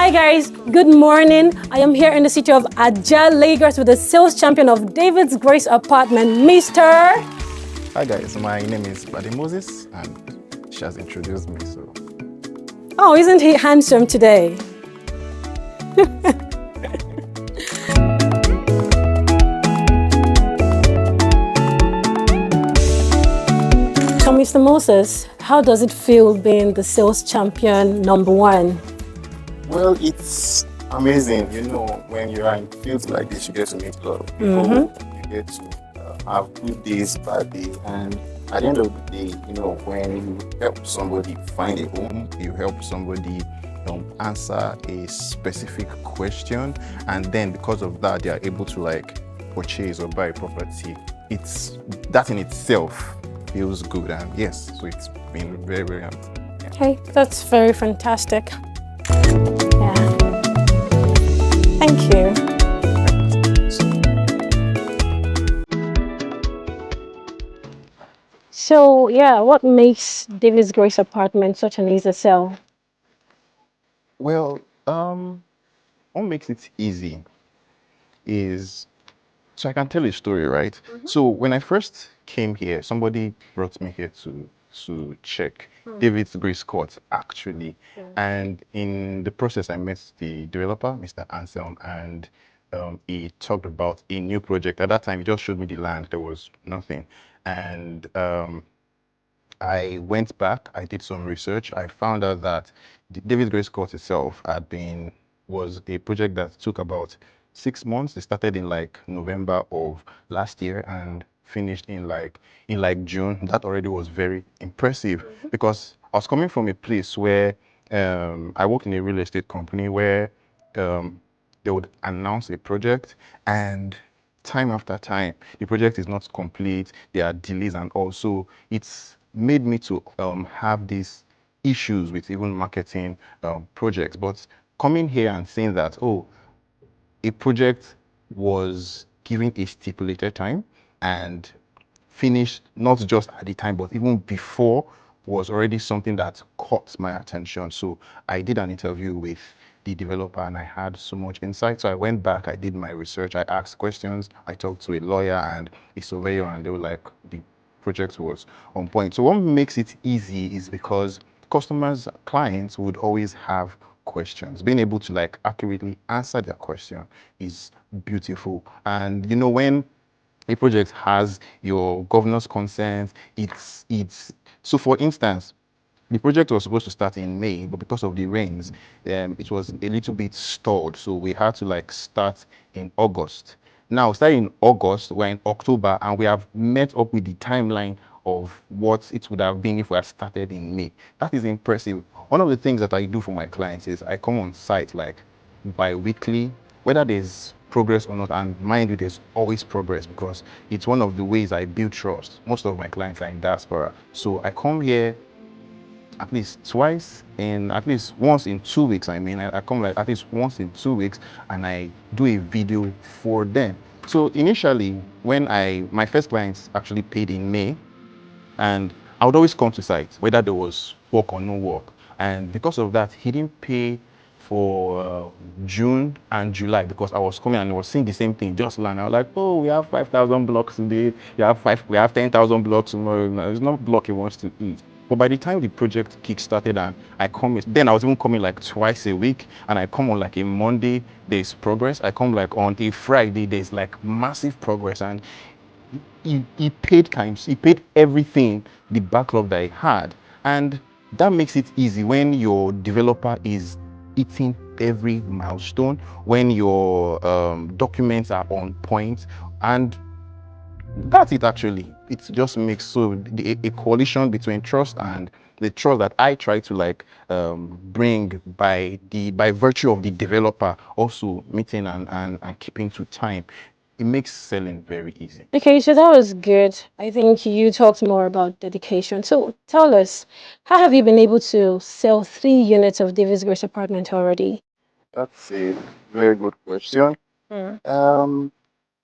Hi guys, good morning. I am here in the city of Ajah, Lagos with the sales champion of David's Grace Apartment, Mr. Hi guys, my name is Gbade Moses and she has introduced me, so. Oh, isn't he handsome today? So Mr. Moses, how does it feel being the sales champion #1? Well, it's amazing, when you're in fields like this, you get to meet a lot of people, you get to have good days, bad days, and at the end of the day, when you help somebody find a home, you help somebody answer a specific question, and then because of that, they are able to purchase or buy a property. That in itself feels good, and yes, so it's been very, very Hey, that's very fantastic. Yeah. Thank you. So, yeah, what makes David's Grace Apartment such an easy sell? Well, what makes it easy is, so I can tell a story, right? So when I first came here, somebody brought me here to check David's Grace Court, actually. And in the process, I met the developer, Mr. Anselm, and he talked about a new project. At that time, he just showed me the land. There was nothing. And I went back, I did some research. I found out that the David Grace Court itself was a project that took about 6 months. They started in November of last year and finished in June. That already was very impressive because I was coming from a place where I worked in a real estate company where they would announce a project and time after time the project is not complete, there are delays, and also it's made me to have these issues with even marketing projects. But coming here and saying that, oh, a project was given a stipulated time and finished not just at the time but even before was already something that caught my attention. So I did an interview with the developer and I had so much insight. So I went back, I did my research, I asked questions, I talked to a lawyer and a surveyor, and they were like, the project was on point. So what makes it easy is because customers, clients would always have questions. Being able to accurately answer their question is beautiful. And when a project has your governor's consent, it's so for instance, the project was supposed to start in May, but because of the rains, it was a little bit stalled. So we had to start in August. Now, starting in August, we're in October, and we have met up with the timeline of what it would have been if we had started in May. That is impressive. One of the things that I do for my clients is I come on site bi-weekly, whether there's progress or not, and mind you, there's always progress because it's one of the ways I build trust. Most of my clients are in diaspora. So I come here at least once in 2 weeks. I come at least once in 2 weeks and I do a video for them. So initially, when my first clients actually paid in May, and I would always come to site, whether there was work or no work. And because of that, he didn't pay for June and July because I was coming and I was seeing the same thing, just land. I was like, oh, we have 5,000 blocks today. We have 10,000 blocks tomorrow. No, there's no block he wants to eat. But by the time the project kick-started and I come, then I was even coming twice a week, and I come on a Monday, there's progress. I come on a Friday, there's massive progress, and he paid everything, the backlog that he had. And that makes it easy when your developer is hitting every milestone, when your documents are on point, and that's it. Actually, it just makes a coalition between trust and the trust that I try to bring by virtue of the developer also meeting and keeping to time. It makes selling very easy. Okay, so that was good. I think you talked more about dedication. So tell us, how have you been able to sell 3 units of David's Grace Apartment already? That's a very good question.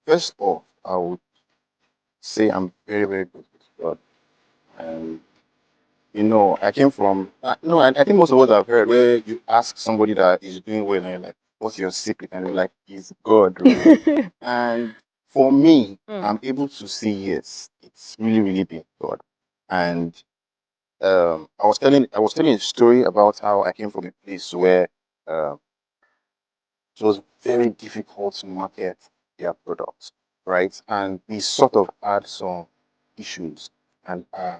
First off, I would say I'm very, very good with God. And I came from, no, I think most of us have heard where you ask somebody that is doing well and you're like, what's your secret? And they're like, it's God, right? And for me, I'm able to see, yes, it's really, really been God. And I was telling a story about how I came from a place where um, it was very difficult to market their products, right? And we sort of had some issues, and I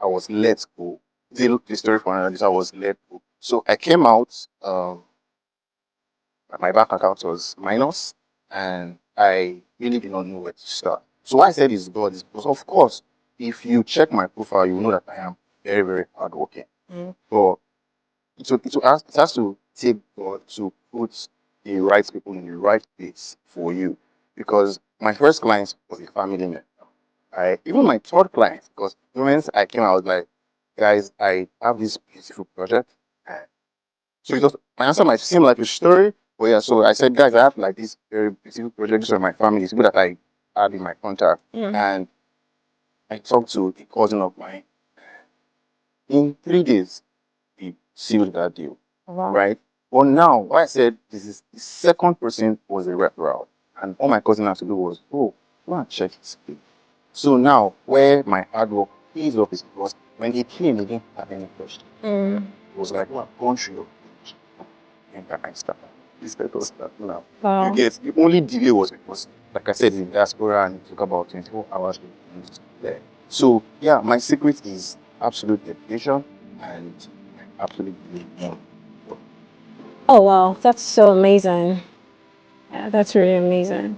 was let go. The story for another is I was let go. So I came out. My bank account was minus, and I really did not know where to start. So what I said is God is because, of course, if you check my profile, you will know that I am very, very hardworking. But it has to take God to put the right people in the right place for you. Because my first client was a family member. Even my third client, because the moment I came, I was like, guys, I have this beautiful project. Uh, So my answer might seem like a story, but yeah, so I said, guys, I have like this very beautiful project for my family. It's good that I had in my contact. And I talked to a cousin of mine. In 3 days, we sealed that deal. Wow. Right? But now, why I said this is the second person was a referral. And all my cousin had to do was, oh, go and check his pay. So now, where my hard work pays off is because when he came, he didn't have any question. It was like, well, go through your page and that kind of stuff. This better stuff now. Wow. You get the only delay was because, like I said, in diaspora and it took about 24 hours to finish there. So yeah, my secret is absolute dedication and absolute belief. Oh wow, that's so amazing. Yeah, that's really amazing.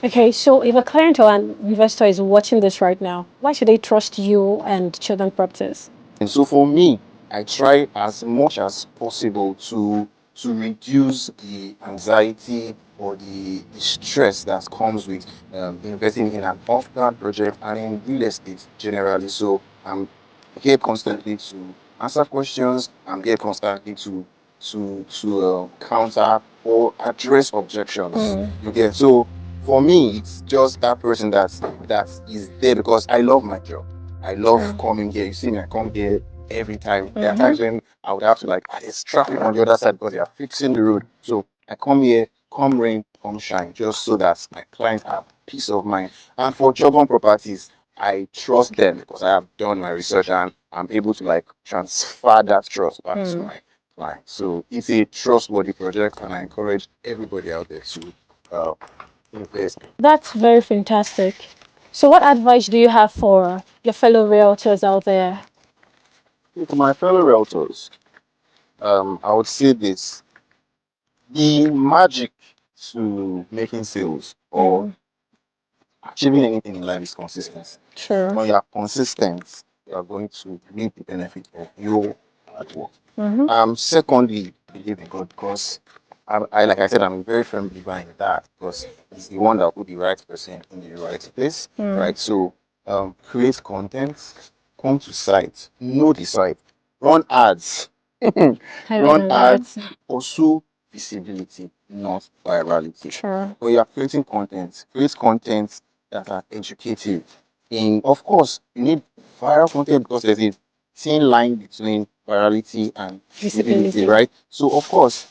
Okay, so if a client or an investor is watching this right now, why should they trust you and Chogon Properties? And so for me, I try as much as possible to reduce the anxiety or the stress that comes with investing in an off-plan project and in real estate generally. So I'm here constantly to answer questions. I'm here constantly to counter or address objections. You get so for me, it's just that person that is there because I love my job. I love coming here. You see me, I come here every time. There are times when I would have to like, there's traffic on the other side because they are fixing the road. So I come here, come rain, come shine, just so that my clients have peace of mind. And for Chogon Properties, I trust them because I have done my research and I'm able to like transfer that trust back to my clients. So it's a trustworthy project, and I encourage everybody out there to invest. That's very fantastic. So, what advice do you have for your fellow realtors out there? To my fellow realtors, I would say this: the magic to making sales or achieving anything in life is consistency. Sure. When you are consistent, you are going to reap the benefit of your hard work. Secondly, believe in God because like I said, I'm a very firm believer in that because He's the one that put the right person in the right place, right? So, create content, come to site, know the site, run ads, run ads, pursue visibility, not virality. Sure. When you are creating content, create content that are educative. Of course, you need viral content because there's a thin line between virality and visibility, right? So, of course,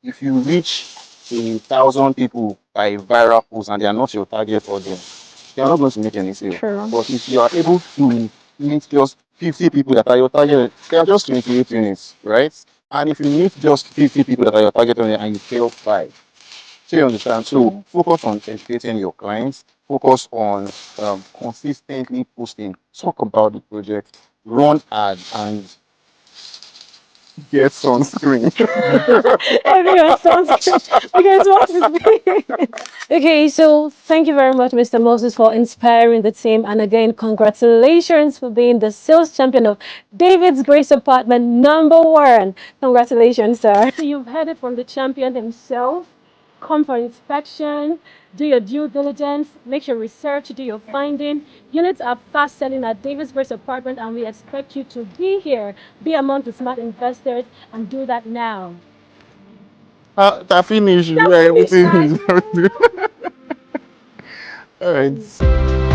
if you reach 1,000 people by viral posts and they are not your target audience, they are not going to make any sale. True. But if you are able to meet just 50 people that are your target, they are just 28 units, right? And if you meet just 50 people that are your target audience and you fail 5, so you understand? So focus on educating your clients, focus on consistently posting, talk about the project, run ads, and get sunscreen. Everyone sounds good. Because what is Okay, so thank you very much, Mr. Moses, for inspiring the team. And again, congratulations for being the sales champion of David's Grace Apartment #1. Congratulations, sir. So you've heard it from the champion himself. Come for inspection, do your due diligence, make your research, do your finding. Units are fast selling at Davis Grace Apartment, and we expect you to be here, be among the smart investors, and do that now. That finish. Yeah, everything is. All right.